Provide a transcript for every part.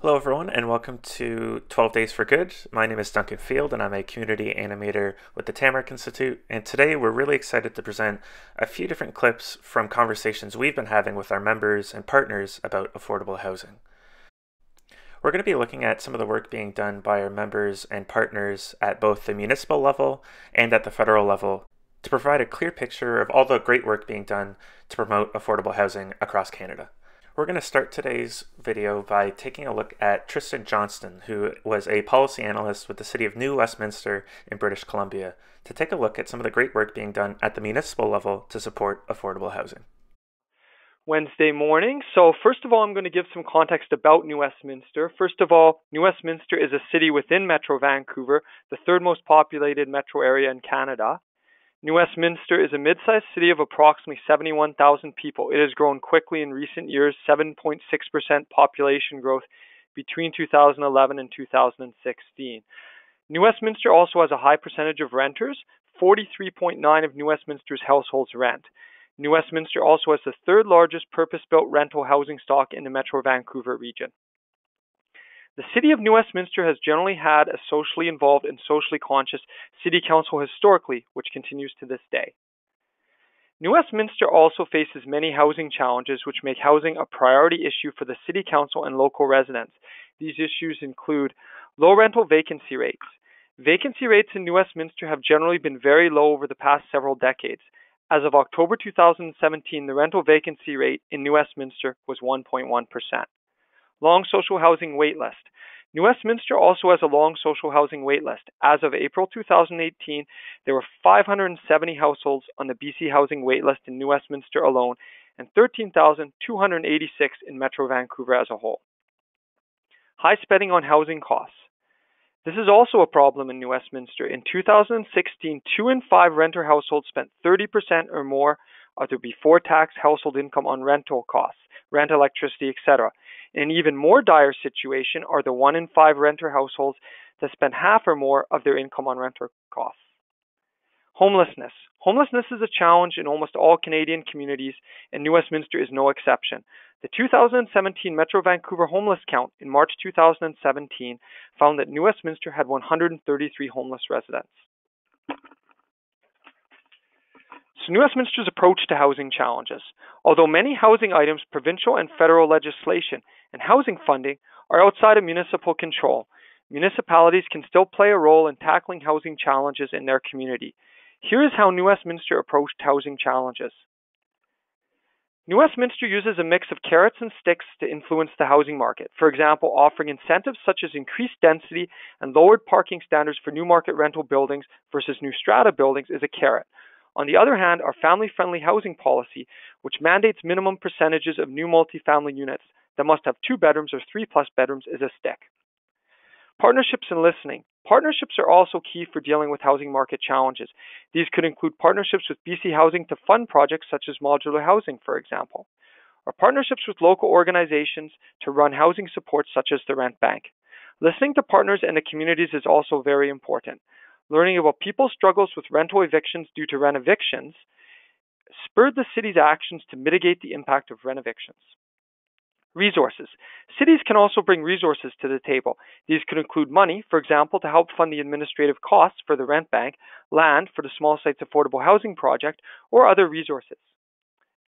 Hello, everyone, and welcome to 12 Days for Good. My name is Duncan Field, and I'm a community animator with the Tamarack Institute. And today we're really excited to present a few different clips from conversations we've been having with our members and partners about affordable housing. We're going to be looking at some of the work being done by our members and partners at both the municipal level and at the federal level to provide a clear picture of all the great work being done to promote affordable housing across Canada. We're going to start today's video by taking a look at Tristan Johnston, who was a policy analyst with the City of New Westminster in British Columbia, to take a look at some of the great work being done at the municipal level to support affordable housing. Wednesday morning. So first of all, I'm going to give some context about New Westminster. First of all, New Westminster is a city within Metro Vancouver, the third most populated metro area in Canada. New Westminster is a mid-sized city of approximately 71,000 people. It has grown quickly in recent years, 7.6% population growth between 2011 and 2016. New Westminster also has a high percentage of renters. 43.9% of New Westminster's households rent. New Westminster also has the third largest purpose-built rental housing stock in the Metro Vancouver region. The City of New Westminster has generally had a socially involved and socially conscious City Council historically, which continues to this day. New Westminster also faces many housing challenges which make housing a priority issue for the City Council and local residents. These issues include low rental vacancy rates. Vacancy rates in New Westminster have generally been very low over the past several decades. As of October 2017, the rental vacancy rate in New Westminster was 1.1%. Long social housing wait list. New Westminster also has a long social housing wait list. As of April 2018, there were 570 households on the BC housing wait list in New Westminster alone and 13,286 in Metro Vancouver as a whole. High spending on housing costs. This is also a problem in New Westminster. In 2016, 2 in 5 renter households spent 30% or more of their before-tax household income on rental costs, rent, electricity, etc. In an even more dire situation are the 1 in 5 renter households that spend half or more of their income on renter costs. Homelessness. Homelessness is a challenge in almost all Canadian communities, and New Westminster is no exception. The 2017 Metro Vancouver homeless count in March 2017 found that New Westminster had 133 homeless residents. So New Westminster's approach to housing challenges. Although many housing items, provincial and federal legislation, and housing funding are outside of municipal control, municipalities can still play a role in tackling housing challenges in their community. Here is how New Westminster approached housing challenges. New Westminster uses a mix of carrots and sticks to influence the housing market. For example, offering incentives such as increased density and lowered parking standards for new market rental buildings versus new strata buildings is a carrot. On the other hand, our family-friendly housing policy, which mandates minimum percentages of new multifamily units that must have 2 bedrooms or 3+ bedrooms, is a stick. Partnerships and listening. Partnerships are also key for dealing with housing market challenges. These could include partnerships with BC Housing to fund projects such as modular housing, for example, or partnerships with local organizations to run housing support such as the Rent Bank. Listening to partners and the communities is also very important. Learning about people's struggles with rental evictions due to rent evictions spurred the city's actions to mitigate the impact of rent evictions. Resources. Cities can also bring resources to the table. These could include money, for example, to help fund the administrative costs for the Rent Bank, land for the Small Sites Affordable Housing Project, or other resources.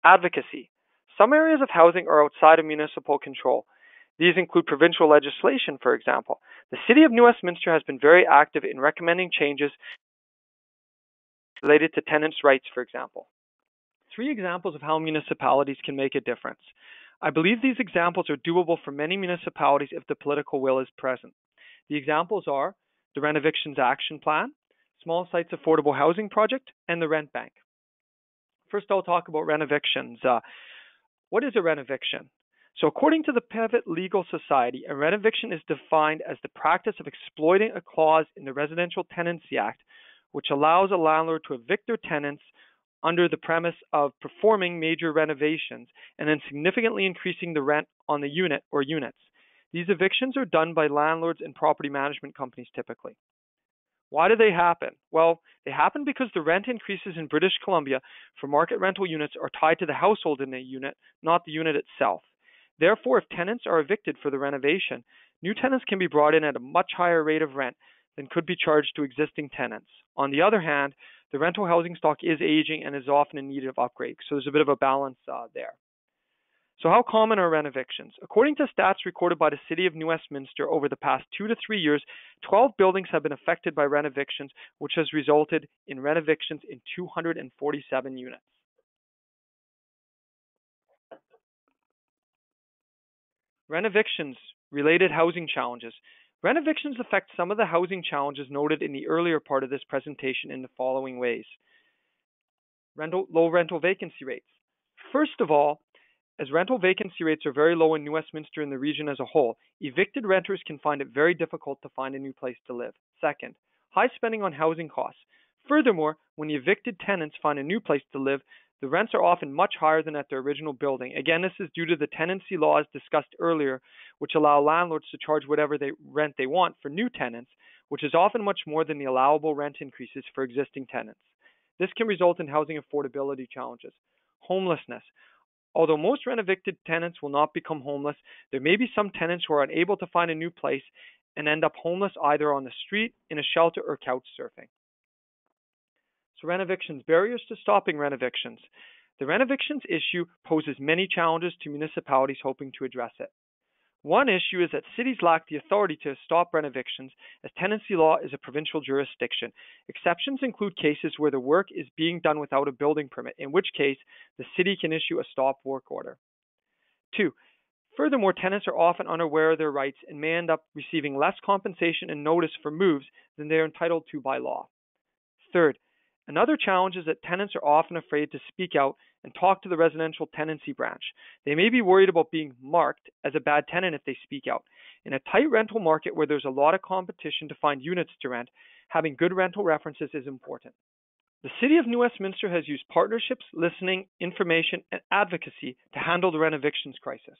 Advocacy. Some areas of housing are outside of municipal control. These include provincial legislation, for example. The City of New Westminster has been very active in recommending changes related to tenants' rights, for example. 3 examples of how municipalities can make a difference. I believe these examples are doable for many municipalities if the political will is present. The examples are the Rent Evictions Action Plan, Small Sites Affordable Housing Project, and the Rent Bank. First, I'll talk about rent evictions. What is a rent eviction? So according to the Pivot Legal Society, a rent eviction is defined as the practice of exploiting a clause in the Residential Tenancy Act, which allows a landlord to evict their tenants under the premise of performing major renovations and then significantly increasing the rent on the unit or units. These evictions are done by landlords and property management companies typically. Why do they happen? Well, they happen because the rent increases in British Columbia for market rental units are tied to the household in the unit, not the unit itself. Therefore, if tenants are evicted for the renovation, new tenants can be brought in at a much higher rate of rent than could be charged to existing tenants. On the other hand, the rental housing stock is aging and is often in need of upgrade, so there's a bit of a balance there. So how common are rent evictions? According to stats recorded by the City of New Westminster over the past 2 to 3 years, 12 buildings have been affected by rent evictions, which has resulted in rent evictions in 247 units. Rent evictions, related housing challenges. Rent evictions affect some of the housing challenges noted in the earlier part of this presentation in the following ways. Low rental vacancy rates. First of all, as rental vacancy rates are very low in New Westminster and the region as a whole, evicted renters can find it very difficult to find a new place to live. Second, high spending on housing costs. Furthermore, when the evicted tenants find a new place to live, the rents are often much higher than at their original building. Again, this is due to the tenancy laws discussed earlier, which allow landlords to charge whatever rent they want for new tenants, which is often much more than the allowable rent increases for existing tenants. This can result in housing affordability challenges. Homelessness. Although most rent evicted tenants will not become homeless, there may be some tenants who are unable to find a new place and end up homeless either on the street, in a shelter, or couch surfing. So rent evictions, barriers to stopping rent evictions. The rent evictions issue poses many challenges to municipalities hoping to address it. One issue is that cities lack the authority to stop rent evictions, as tenancy law is a provincial jurisdiction. Exceptions include cases where the work is being done without a building permit, in which case the city can issue a stop work order. 2. Furthermore, tenants are often unaware of their rights and may end up receiving less compensation and notice for moves than they are entitled to by law. Third, another challenge is that tenants are often afraid to speak out and talk to the residential tenancy branch. They may be worried about being marked as a bad tenant if they speak out. In a tight rental market where there's a lot of competition to find units to rent, having good rental references is important. The City of New Westminster has used partnerships, listening, information, and advocacy to handle the rent evictions crisis.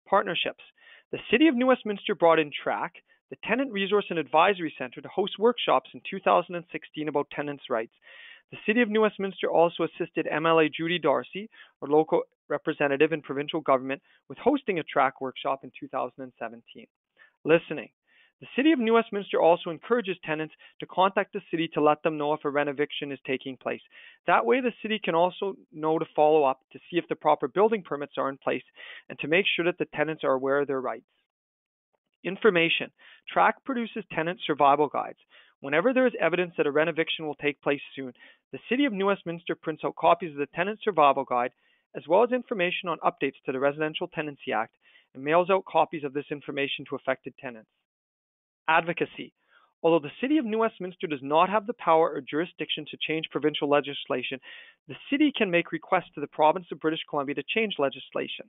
Partnerships. The City of New Westminster brought in TRAC, the Tenant Resource and Advisory Center, to host workshops in 2016 about tenants' rights. The City of New Westminster also assisted MLA Judy Darcy, our local representative in provincial government, with hosting a TRAC workshop in 2017. Listening. The City of New Westminster also encourages tenants to contact the city to let them know if a rent eviction is taking place. That way, the city can also know to follow up to see if the proper building permits are in place and to make sure that the tenants are aware of their rights. Information. TRAC produces tenant survival guides. Whenever there is evidence that a rent eviction will take place soon, the City of New Westminster prints out copies of the Tenant Survival Guide, as well as information on updates to the Residential Tenancy Act, and mails out copies of this information to affected tenants. Advocacy. Although the City of New Westminster does not have the power or jurisdiction to change provincial legislation, the City can make requests to the Province of British Columbia to change legislation.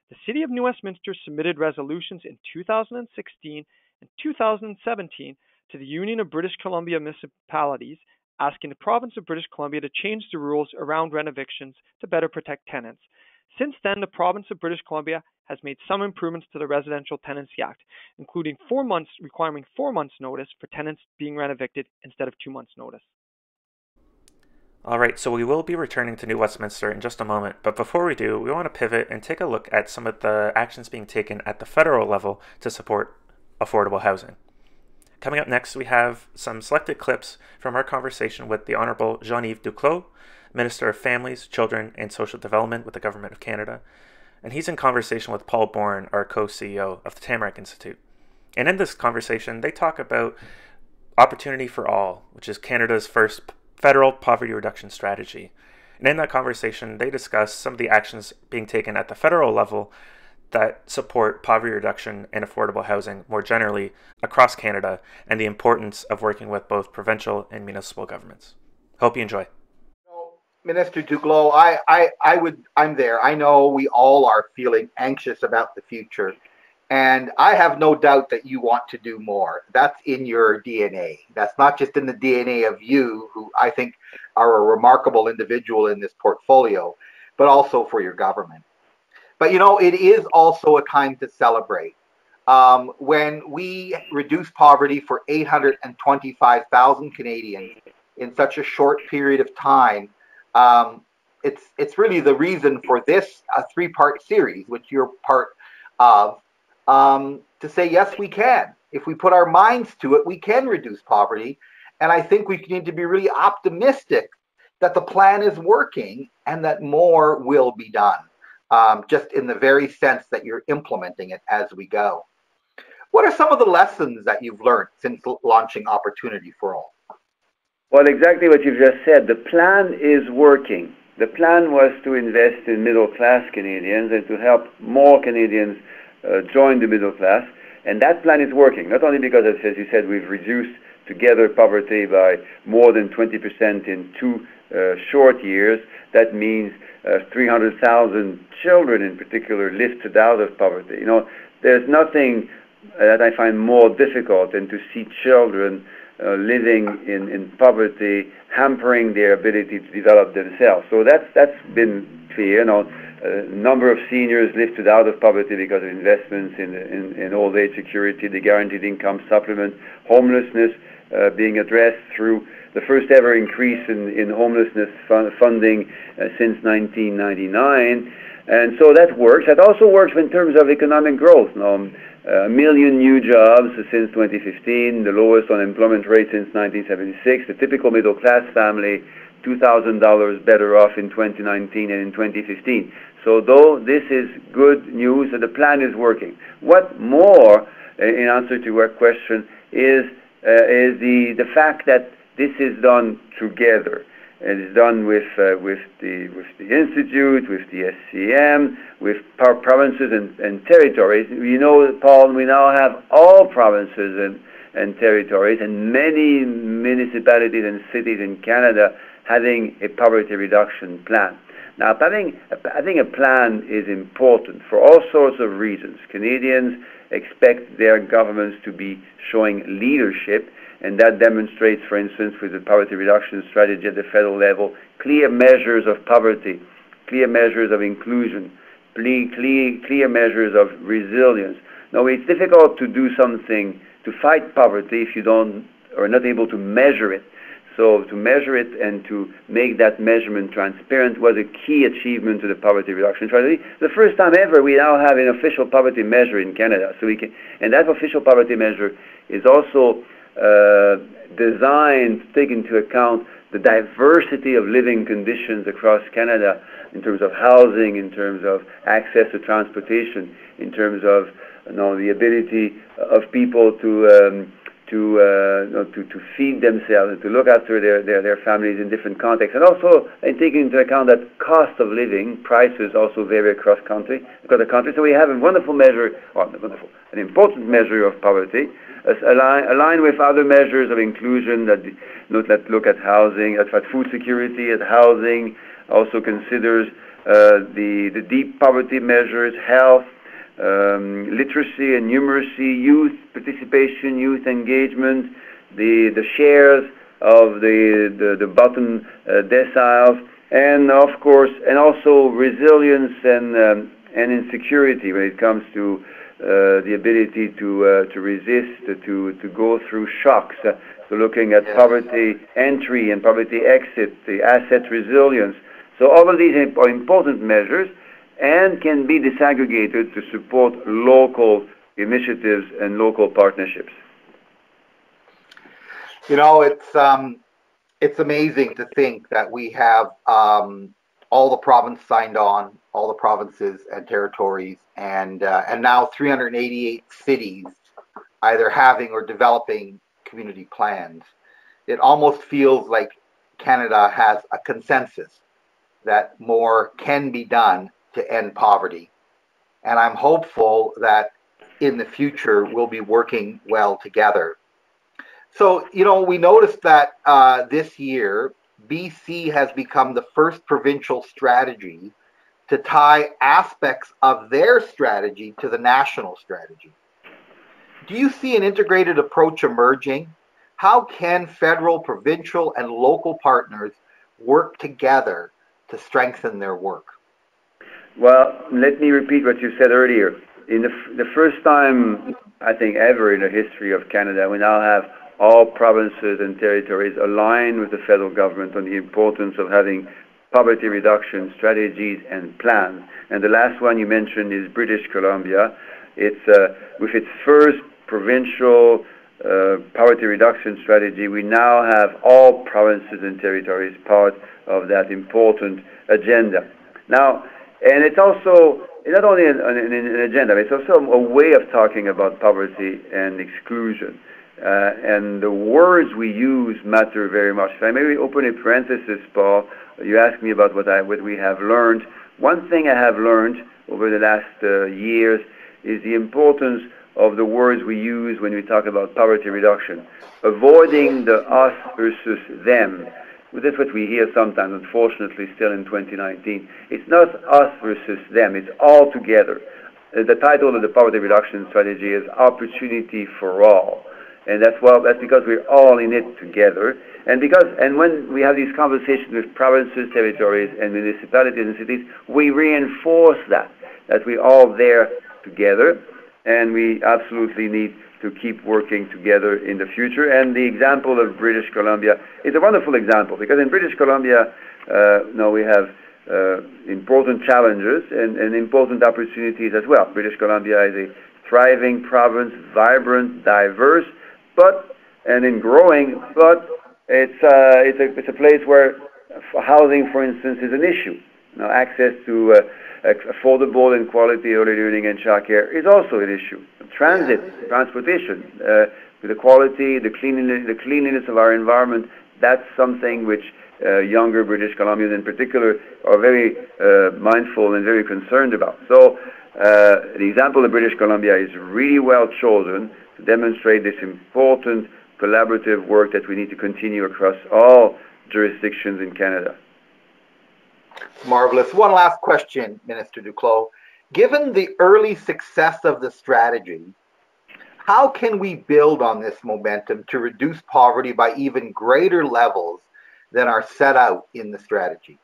The City of New Westminster submitted resolutions in 2016 and 2017 to the Union of British Columbia Municipalities, asking the Province of British Columbia to change the rules around rent evictions to better protect tenants. Since then, the Province of British Columbia has made some improvements to the Residential Tenancy Act, including requiring 4 months notice for tenants being rent evicted instead of 2 months notice. All right, so we will be returning to New Westminster in just a moment, but before we do, we want to pivot and take a look at some of the actions being taken at the federal level to support affordable housing. Coming up next, we have some selected clips from our conversation with the Honourable Jean-Yves Duclos, Minister of Families, Children and Social Development with the Government of Canada, and he's in conversation with Paul Bourne, our co-CEO of the Tamarack Institute. And in this conversation, they talk about Opportunity for All, which is Canada's first federal poverty reduction strategy. And in that conversation, they discuss some of the actions being taken at the federal level that support poverty reduction and affordable housing more generally across Canada, and the importance of working with both provincial and municipal governments. Hope you enjoy. Minister Duclos, I'm there. I know we all are feeling anxious about the future, and I have no doubt that you want to do more. That's in your DNA. That's not just in the DNA of you, who I think are a remarkable individual in this portfolio, but also for your government. But you know, it is also a time to celebrate. When we reduce poverty for 825,000 Canadians in such a short period of time, it's really the reason for this three-part series, which you're part of, to say, yes, we can. If we put our minds to it, we can reduce poverty. And I think we need to be really optimistic that the plan is working and that more will be done, just in the very sense that you're implementing it as we go. What are some of the lessons that you've learned since launching Opportunity for All? Well, exactly what you've just said. The plan is working. The plan was to invest in middle-class Canadians and to help more Canadians join the middle class. And that plan is working, not only because, as you said, we've reduced together poverty by more than 20% in 2 short years. That means 300,000 children in particular lifted out of poverty. You know, there's nothing that I find more difficult than to see children living in poverty, hampering their ability to develop themselves. So that's been clear. You know, a number of seniors lifted out of poverty because of investments in old age security, the guaranteed income supplement, homelessness being addressed through the first ever increase in homelessness funding since 1999. And so that works. That also works in terms of economic growth. You 1 million new jobs since 2015, the lowest unemployment rate since 1976. The typical middle-class family, $2,000 better off in 2019 and in 2015. So though this is good news, the plan is working. What more, in answer to your question, is the fact that this is done together. It is done with the Institute, with the SCM, with provinces and territories. You know, Paul, we now have all provinces and territories and many municipalities and cities in Canada having a poverty reduction plan. Now, having a plan is important for all sorts of reasons. Canadians expect their governments to be showing leadership, and that demonstrates, for instance, with the poverty reduction strategy at the federal level, clear measures of poverty, clear measures of inclusion, clear measures of resilience. Now, it's difficult to do something to fight poverty if you don't or are not able to measure it. So to measure it and to make that measurement transparent was a key achievement to the poverty reduction strategy. The first time ever we now have an official poverty measure in Canada. So and that official poverty measure is also designed to take into account the diversity of living conditions across Canada in terms of housing, in terms of access to transportation, in terms of the ability of people to feed themselves, to look after their families in different contexts, and also taking into account that cost of living prices also vary across the country. So we have a wonderful measure, an important measure of poverty, aligned with other measures of inclusion that look at housing, at food security, at housing, also considers the deep poverty measures, health, literacy and numeracy, youth participation, youth engagement, the shares of the bottom deciles, and of course, and also resilience and insecurity when it comes to the ability to resist, to go through shocks. So looking at poverty entry and poverty exit, the asset resilience. So all of these are important measures and can be disaggregated to support local initiatives and local partnerships. You know, it's amazing to think that we have all the provinces signed on, all the provinces and territories, and now 388 cities either having or developing community plans. It almost feels like Canada has a consensus that more can be done to end poverty. And I'm hopeful that in the future we'll be working well together. So, we noticed that this year, BC has become the first provincial strategy to tie aspects of their strategy to the national strategy. Do you see an integrated approach emerging? How can federal, provincial, and local partners work together to strengthen their work? Well, let me repeat what you said earlier. In the first time, I think, ever in the history of Canada, we now have all provinces and territories aligned with the federal government on the importance of having poverty reduction strategies and plans. And the last one you mentioned is British Columbia. It's with its first provincial poverty reduction strategy, we now have all provinces and territories part of that important agenda. Now, and it's also not only an agenda, but it's also a way of talking about poverty and exclusion. And the words we use matter very much. If I maybe open a parenthesis, Paul, you asked me about what we have learned. One thing I have learned over the last years is the importance of the words we use when we talk about poverty reduction. Avoiding the us versus them. Well, that's what we hear sometimes, unfortunately, still in 2019. It's not us versus them, it's all together. The title of the poverty reduction strategy is Opportunity for All. And that's because we're all in it together. And when we have these conversations with provinces, territories, and municipalities and cities, we reinforce that we're all there together, and we absolutely need to keep working together in the future. And the example of British Columbia is a wonderful example, because in British Columbia, now we have important challenges and important opportunities as well. British Columbia is a thriving province, vibrant, diverse, and growing, but it's a place where housing, for instance, is an issue. Now, access to affordable and quality early learning and childcare is also an issue. Transportation, the quality, the cleanliness of our environment, that's something which younger British Columbians in particular are very mindful and very concerned about. So the example of British Columbia is really well chosen to demonstrate this important collaborative work that we need to continue across all jurisdictions in Canada. Marvelous. One last question, Minister Duclos. Given the early success of the strategy, how can we build on this momentum to reduce poverty by even greater levels than are set out in the strategy?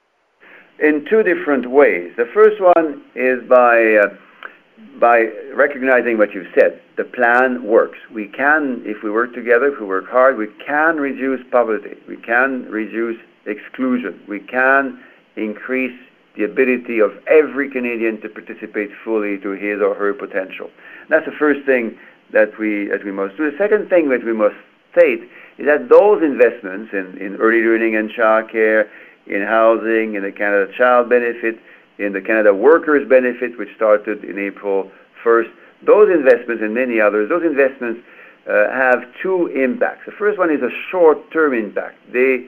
In two different ways. The first one is by recognizing what you've said. The plan works. We can, if we work together, if we work hard, we can reduce poverty. We can reduce exclusion. We can increase the ability of every Canadian to participate fully to his or her potential. That's the first thing that we must do. The second thing that we must state is that those investments in early learning and childcare, in housing, in the Canada Child Benefit, in the Canada Workers Benefit, which started in April 1st, those investments and many others, those investments have two impacts. The first one is a short-term impact. They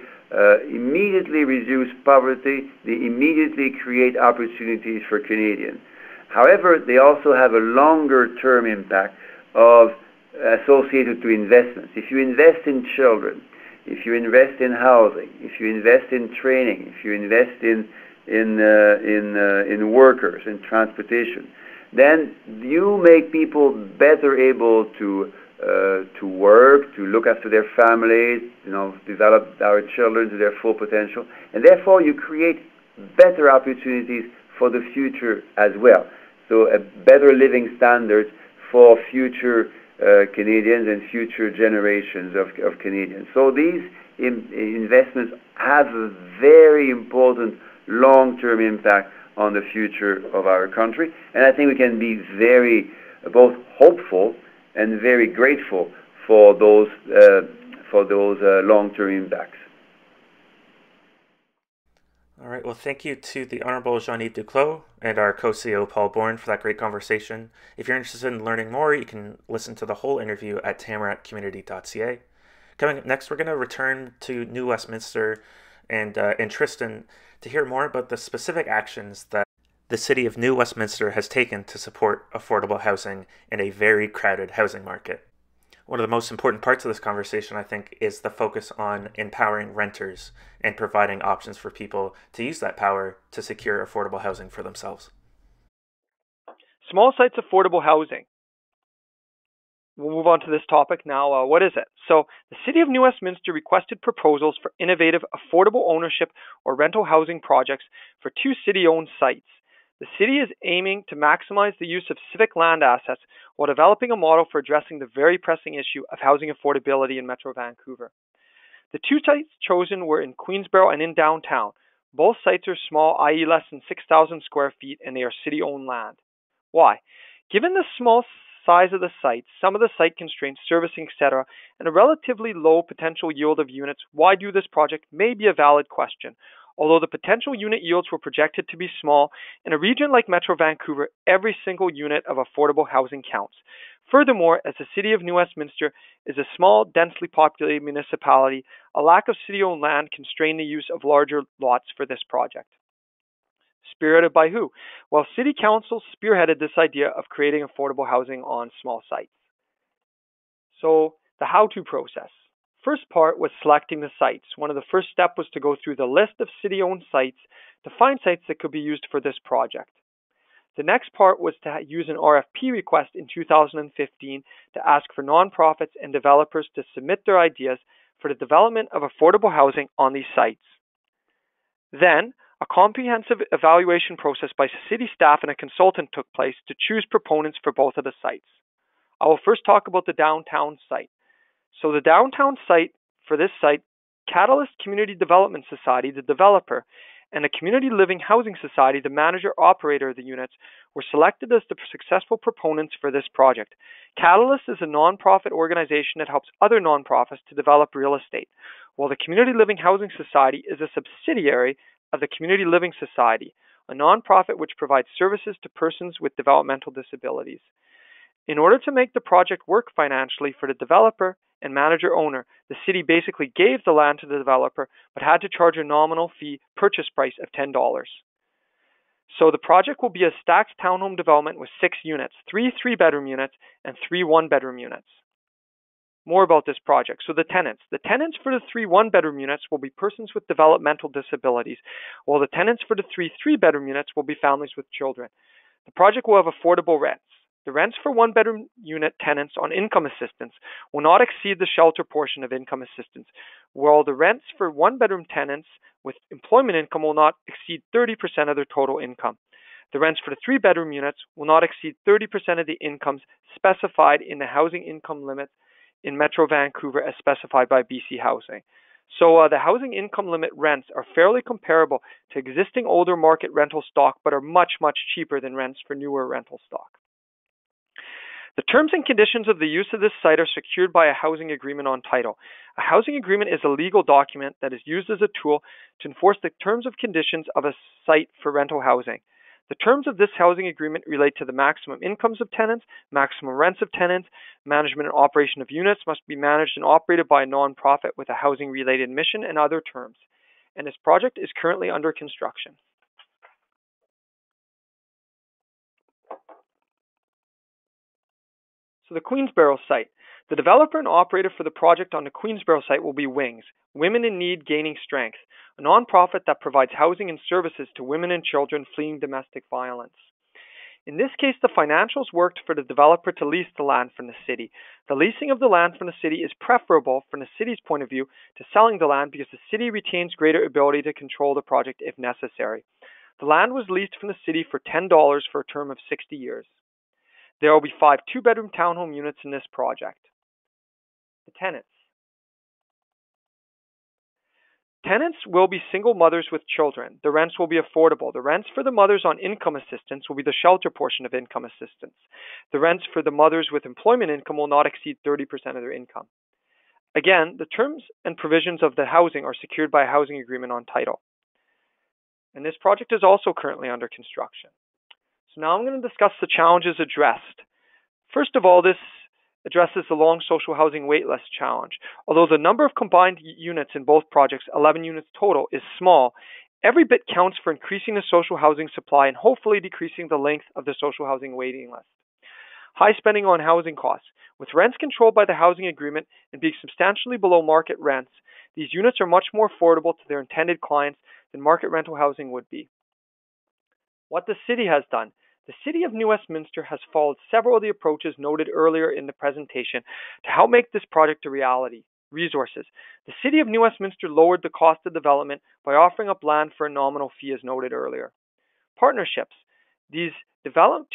immediately reduce poverty. They immediately create opportunities for Canadians. However, they also have a longer-term impact associated to investments. If you invest in children, if you invest in housing, if you invest in training, if you invest in workers, in transportation, then you make people better able to work, to look after their families, develop our children to their full potential, and therefore you create better opportunities for the future as well. So a better living standards for future Canadians and future generations of Canadians. So these investments have a very important long-term impact on the future of our country, and I think we can be very both hopeful and very grateful for those long-term impacts. All right. Well, thank you to the Honorable Jean-Yves Duclos and our co-CEO Paul Bourne for that great conversation. If you're interested in learning more, you can listen to the whole interview at tamarackcommunity.ca. Coming up next, we're going to return to New Westminster and Tristan to hear more about the specific actions that the City of New Westminster has taken to support affordable housing in a very crowded housing market. One of the most important parts of this conversation, I think, is the focus on empowering renters and providing options for people to use that power to secure affordable housing for themselves. Small sites affordable housing. We'll move on to this topic now. What is it? So, the City of New Westminster requested proposals for innovative affordable ownership or rental housing projects for 2 city-owned sites. The city is aiming to maximize the use of civic land assets while developing a model for addressing the very pressing issue of housing affordability in Metro Vancouver. The 2 sites chosen were in Queensborough and in downtown. Both sites are small, i.e. less than 6,000 square feet, and they are city-owned land. Why? Given the small size of the sites, some of the site constraints, servicing, etc., and a relatively low potential yield of units, why do this project may be a valid question. Although the potential unit yields were projected to be small, in a region like Metro Vancouver, every single unit of affordable housing counts. Furthermore, as the City of New Westminster is a small, densely populated municipality, a lack of city-owned land constrained the use of larger lots for this project. Spearheaded by who? Well, City Council spearheaded this idea of creating affordable housing on small sites. So, the how-to process. First part was selecting the sites. One of the first steps was to go through the list of city-owned sites to find sites that could be used for this project. The next part was to use an RFP request in 2015 to ask for nonprofits and developers to submit their ideas for the development of affordable housing on these sites. Then, a comprehensive evaluation process by city staff and a consultant took place to choose proponents for both of the sites. I will first talk about the downtown site. So the downtown site for this site, Catalyst Community Development Society, the developer, and the Community Living Housing Society, the manager-operator of the units, were selected as the successful proponents for this project. Catalyst is a nonprofit organization that helps other nonprofits to develop real estate, while the Community Living Housing Society is a subsidiary of the Community Living Society, a nonprofit which provides services to persons with developmental disabilities. In order to make the project work financially for the developer and manager-owner, the city basically gave the land to the developer but had to charge a nominal fee purchase price of $10. So the project will be a stacked townhome development with 6 units, 3 3-bedroom units and 3 1-bedroom units. More about this project. So the tenants. The tenants for the 3 1-bedroom units will be persons with developmental disabilities, while the tenants for the 3 3-bedroom units will be families with children. The project will have affordable rents. The rents for 1-bedroom unit tenants on income assistance will not exceed the shelter portion of income assistance, while the rents for 1-bedroom tenants with employment income will not exceed 30% of their total income. The rents for the 3-bedroom units will not exceed 30% of the incomes specified in the housing income limit in Metro Vancouver as specified by BC Housing. So the housing income limit rents are fairly comparable to existing older market rental stock, but are much, much cheaper than rents for newer rental stock. The terms and conditions of the use of this site are secured by a housing agreement on title. A housing agreement is a legal document that is used as a tool to enforce the terms and conditions of a site for rental housing. The terms of this housing agreement relate to the maximum incomes of tenants, maximum rents of tenants, management and operation of units must be managed and operated by a nonprofit with a housing-related mission and other terms. And this project is currently under construction. So the Queensborough site. The developer and operator for the project on the Queensborough site will be Wings, Women in Need Gaining Strength, a nonprofit that provides housing and services to women and children fleeing domestic violence. In this case, the financials worked for the developer to lease the land from the city. The leasing of the land from the city is preferable from the city's point of view to selling the land because the city retains greater ability to control the project if necessary. The land was leased from the city for $10 for a term of 60 years. There will be 5 2-bedroom townhome units in this project. The tenants. Tenants will be single mothers with children. The rents will be affordable. The rents for the mothers on income assistance will be the shelter portion of income assistance. The rents for the mothers with employment income will not exceed 30% of their income. Again, the terms and provisions of the housing are secured by a housing agreement on title. And this project is also currently under construction. So now I'm going to discuss the challenges addressed. First of all, this addresses the long social housing waitlist challenge. Although the number of combined units in both projects, 11 units total, is small, every bit counts for increasing the social housing supply and hopefully decreasing the length of the social housing waiting list. High spending on housing costs. With rents controlled by the housing agreement and being substantially below market rents, these units are much more affordable to their intended clients than market rental housing would be. What the city has done. The City of New Westminster has followed several of the approaches noted earlier in the presentation to help make this project a reality. Resources. The City of New Westminster lowered the cost of development by offering up land for a nominal fee as noted earlier. Partnerships. These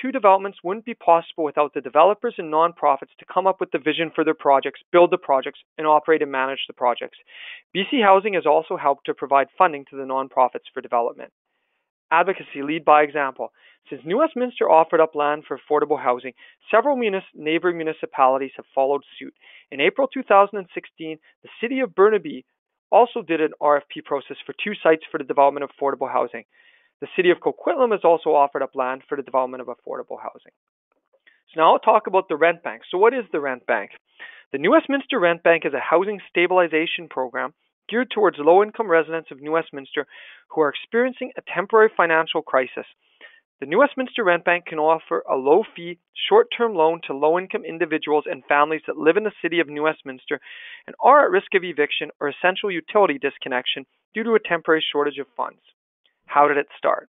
two developments wouldn't be possible without the developers and nonprofits to come up with the vision for their projects, build the projects, and operate and manage the projects. BC Housing has also helped to provide funding to the nonprofits for development. Advocacy, lead by example. Since New Westminster offered up land for affordable housing, several neighboring municipalities have followed suit. In April 2016, the city of Burnaby also did an RFP process for 2 sites for the development of affordable housing. The city of Coquitlam has also offered up land for the development of affordable housing. So now I'll talk about the rent bank. So what is the rent bank? The New Westminster Rent Bank is a housing stabilization program geared towards low-income residents of New Westminster who are experiencing a temporary financial crisis. The New Westminster Rent Bank can offer a low-fee, short-term loan to low-income individuals and families that live in the city of New Westminster and are at risk of eviction or essential utility disconnection due to a temporary shortage of funds. How did it start?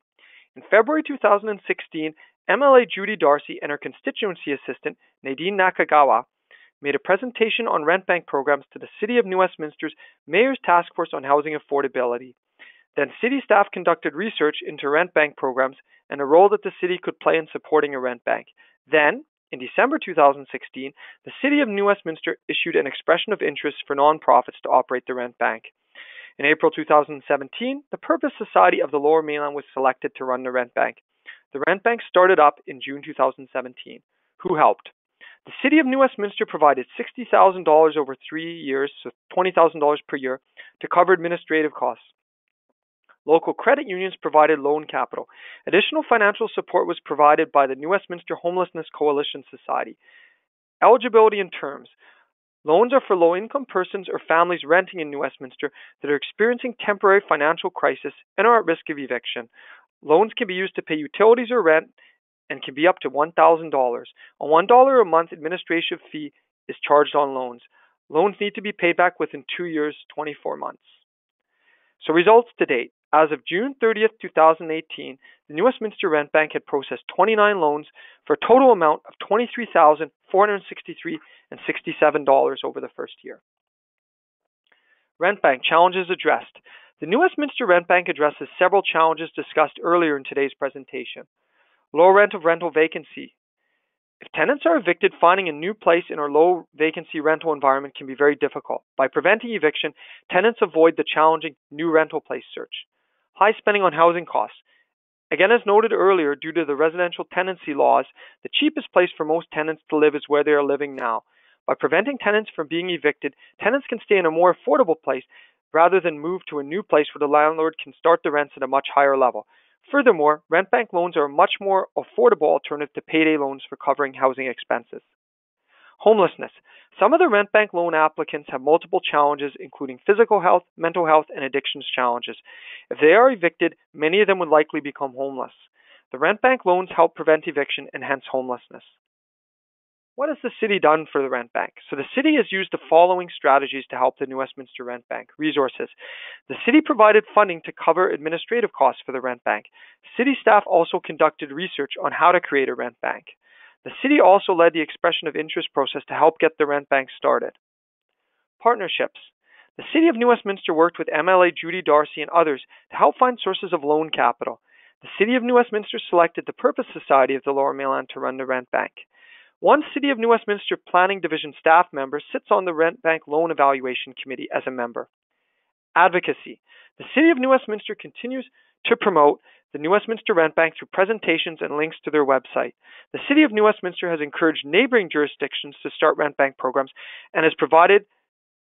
In February 2016, MLA Judy Darcy and her constituency assistant, Nadine Nakagawa, made a presentation on rent bank programs to the City of New Westminster's Mayor's Task Force on Housing Affordability. Then city staff conducted research into rent bank programs and the role that the city could play in supporting a rent bank. Then, in December 2016, the City of New Westminster issued an expression of interest for nonprofits to operate the rent bank. In April 2017, the Purpose Society of the Lower Mainland was selected to run the rent bank. The rent bank started up in June 2017. Who helped? The City of New Westminster provided $60,000 over 3 years, so $20,000 per year, to cover administrative costs. Local credit unions provided loan capital. Additional financial support was provided by the New Westminster Homelessness Coalition Society. Eligibility and terms. Loans are for low-income persons or families renting in New Westminster that are experiencing temporary financial crisis and are at risk of eviction. Loans can be used to pay utilities or rent and can be up to $1,000. A $1 a month administration fee is charged on loans. Loans need to be paid back within 2 years, 24 months. So results to date. As of June 30th, 2018, the New Westminster Rent Bank had processed 29 loans for a total amount of $23,463.67 over the first year. Rent Bank challenges addressed. The New Westminster Rent Bank addresses several challenges discussed earlier in today's presentation. Low rent of rental vacancy. If tenants are evicted, finding a new place in our low vacancy rental environment can be very difficult. By preventing eviction, tenants avoid the challenging new rental place search. High spending on housing costs. Again, as noted earlier, due to the residential tenancy laws, the cheapest place for most tenants to live is where they are living now. By preventing tenants from being evicted, tenants can stay in a more affordable place rather than move to a new place where the landlord can start the rents at a much higher level. Furthermore, rent bank loans are a much more affordable alternative to payday loans for covering housing expenses. Homelessness. Some of the rent bank loan applicants have multiple challenges, including physical health, mental health, and addictions challenges. If they are evicted, many of them would likely become homeless. The rent bank loans help prevent eviction and hence homelessness. What has the city done for the rent bank? So the city has used the following strategies to help the New Westminster Rent Bank. Resources. The city provided funding to cover administrative costs for the rent bank. City staff also conducted research on how to create a rent bank. The city also led the expression of interest process to help get the rent bank started. Partnerships. The City of New Westminster worked with MLA Judy Darcy and others to help find sources of loan capital. The City of New Westminster selected the Purpose Society of the Lower Mainland to run the rent bank. One City of New Westminster Planning Division staff member sits on the Rent Bank Loan Evaluation Committee as a member. Advocacy. The City of New Westminster continues to promote the New Westminster Rent Bank through presentations and links to their website. The City of New Westminster has encouraged neighboring jurisdictions to start rent bank programs and has provided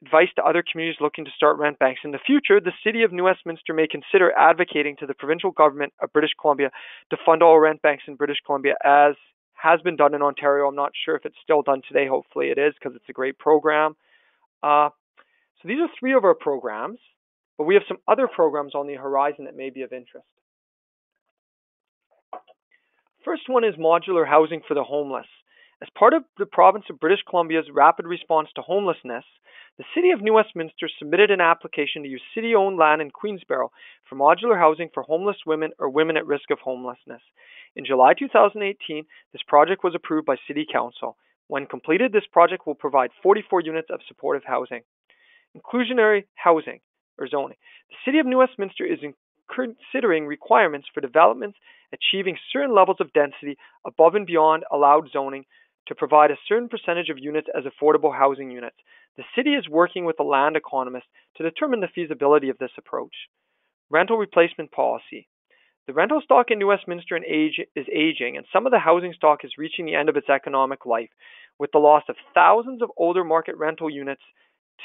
advice to other communities looking to start rent banks. In the future, the City of New Westminster may consider advocating to the provincial government of British Columbia to fund all rent banks in British Columbia, as has been done in Ontario. I'm not sure if it's still done today. Hopefully it is, because it's a great program. So these are 3 of our programs, but we have some other programs on the horizon that may be of interest. First one is modular housing for the homeless. As part of the province of British Columbia's rapid response to homelessness, the City of New Westminster submitted an application to use city-owned land in Queensborough for modular housing for homeless women or women at risk of homelessness. In July 2018, this project was approved by City Council. When completed, this project will provide 44 units of supportive housing. Inclusionary housing or zoning. The City of New Westminster is considering requirements for developments achieving certain levels of density above and beyond allowed zoning to provide a certain percentage of units as affordable housing units. The city is working with a land economist to determine the feasibility of this approach. Rental replacement policy. The rental stock in New Westminster is aging, and some of the housing stock is reaching the end of its economic life, with the loss of thousands of older market rental units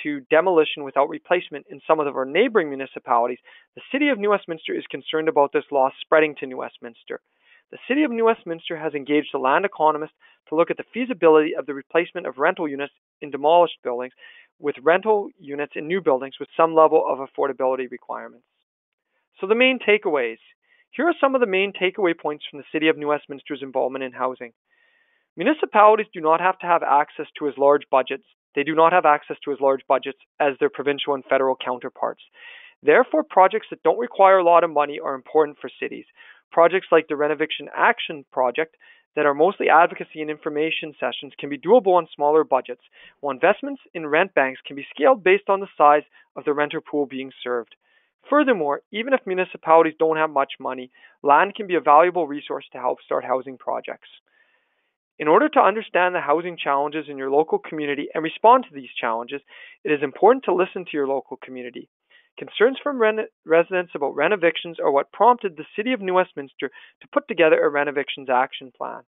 to demolition without replacement in some of our neighboring municipalities. The City of New Westminster is concerned about this loss spreading to New Westminster. The City of New Westminster has engaged a land economist to look at the feasibility of the replacement of rental units in demolished buildings with rental units in new buildings with some level of affordability requirements. So the main takeaways. Here are some of the main takeaway points from the City of New Westminster's involvement in housing. Municipalities do not have to have access to as large budgets. They do not have access to as large budgets as their provincial and federal counterparts. Therefore, projects that don't require a lot of money are important for cities. Projects like the Renoviction Action Project that are mostly advocacy and information sessions can be doable on smaller budgets, while investments in rent banks can be scaled based on the size of the renter pool being served. Furthermore, even if municipalities don't have much money, land can be a valuable resource to help start housing projects. In order to understand the housing challenges in your local community and respond to these challenges, it is important to listen to your local community. Concerns from residents about renovictions are what prompted the City of New Westminster to put together a renovictions action plan.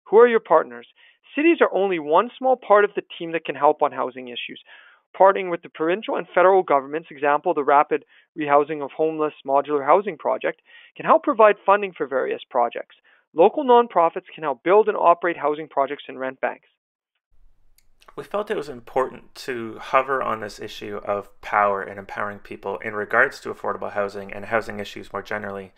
Who are your partners? Cities are only one small part of the team that can help on housing issues. Partnering with the provincial and federal governments, example the Rapid Rehousing of Homeless Modular Housing Project, can help provide funding for various projects. Local nonprofits can help build and operate housing projects and rent banks. We felt it was important to hover on this issue of power and empowering people in regards to affordable housing and housing issues more generally.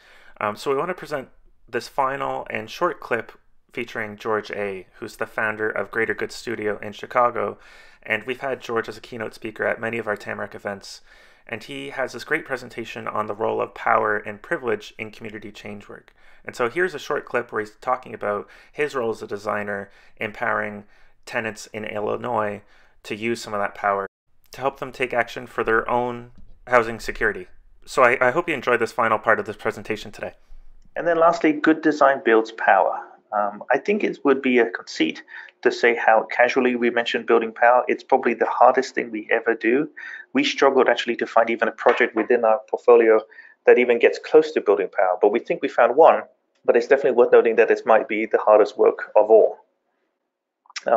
So we want to present this final and short clip featuring George A., who's the founder of Greater Good Studio in Chicago. And we've had George as a keynote speaker at many of our Tamarack events. And he has this great presentation on the role of power and privilege in community change work. And so here's a short clip where he's talking about his role as a designer, empowering tenants in Illinois to use some of that power to help them take action for their own housing security. So I hope you enjoyed this final part of this presentation today. And then lastly, good design builds power. I think it would be a conceit to say how casually we mentioned building power. It's probably the hardest thing we ever do. We struggled actually to find even a project within our portfolio that even gets close to building power. But we think we found one, but it's definitely worth noting that this might be the hardest work of all.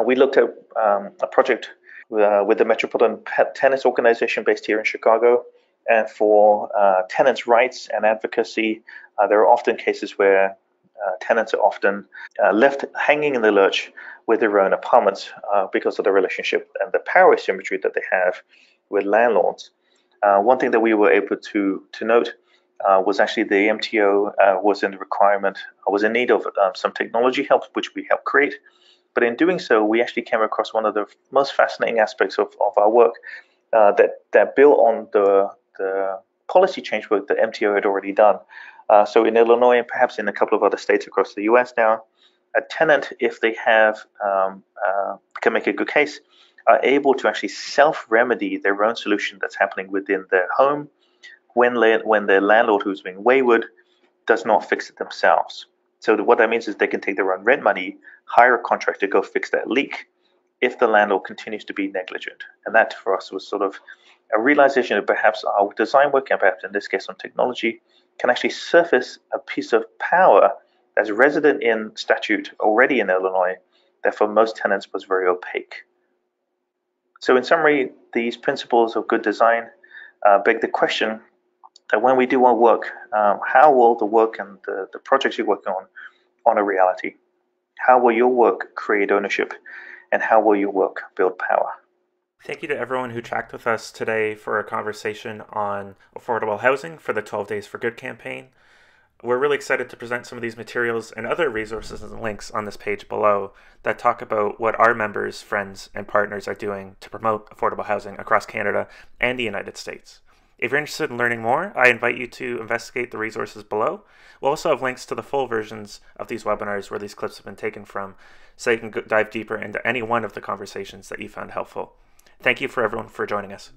We looked at a project with the Metropolitan Tenants Organization based here in Chicago. And for tenants' rights and advocacy, there are often cases where tenants are often left hanging in the lurch with their own apartments because of the relationship and the power asymmetry that they have with landlords. One thing that we were able to note was actually the MTO was in need of some technology help, which we helped create. But in doing so, we actually came across one of the most fascinating aspects of our work that built on the policy change work that MTO had already done. So in Illinois and perhaps in a couple of other states across the US now, a tenant, if they have can make a good case, are able to actually self-remedy their own solution that's happening within their home when their landlord, who's being wayward, does not fix it themselves. So what that means is they can take their own rent money, hire a contractor to go fix that leak if the landlord continues to be negligent. And that for us was sort of a realization that perhaps our design work, and perhaps in this case on technology, can actually surface a piece of power that's resident in statute already in Illinois that for most tenants was very opaque. So in summary, these principles of good design beg the question that when we do our work, how will the work and the projects you're working on a reality? How will your work create ownership? And how will your work build power? Thank you to everyone who tracked with us today for a conversation on affordable housing for the 12 Days for Good campaign. We're really excited to present some of these materials and other resources and links on this page below that talk about what our members, friends, and partners are doing to promote affordable housing across Canada and the United States. If you're interested in learning more, I invite you to investigate the resources below. We'll also have links to the full versions of these webinars where these clips have been taken from, so you can dive deeper into any one of the conversations that you found helpful. Thank you for everyone for joining us.